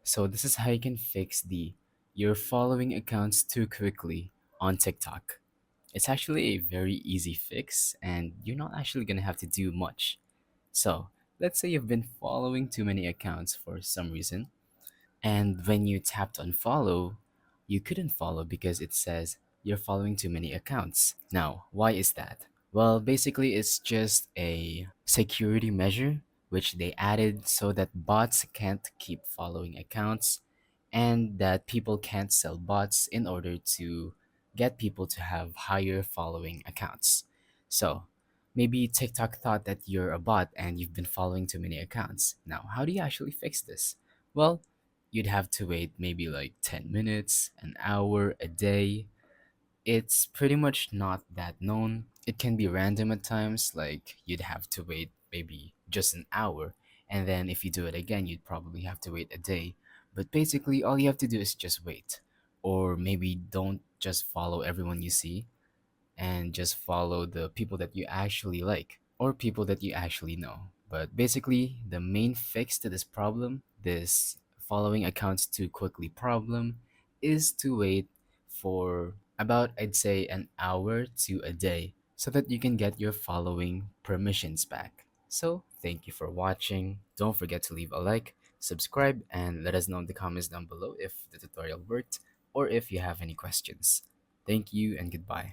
So this is how you can fix the you're following accounts too quickly on TikTok. It's actually a very easy fix and you're not actually going to have to do much. So, let's say you've been following too many accounts for some reason, and when you tapped on follow, you couldn't follow because it says you're following too many accounts. Now, why is that? Well, basically, it's just a security measure which they added so that bots can't keep following accounts and that people can't sell bots in order to get people to have higher following accounts. So, maybe TikTok thought that you're a bot and you've been following too many accounts. Now, how do you actually fix this? Well, you'd have to wait maybe like 10 minutes, an hour, a day. It's pretty much not that known. It can be random at times, like you'd have to wait maybe just an hour, and then if you do it again, you'd probably have to wait a day. But basically, all you have to do is just wait. Or maybe don't just follow everyone you see and just follow the people that you actually like or people that you actually know. But basically, the main fix to this problem, this following accounts too quickly problem, is to wait for about, I'd say, an hour to a day so that you can get your following permissions back. So, thank you for watching. Don't forget to leave a like, subscribe, and let us know in the comments down below if the tutorial worked or if you have any questions. Thank you and goodbye.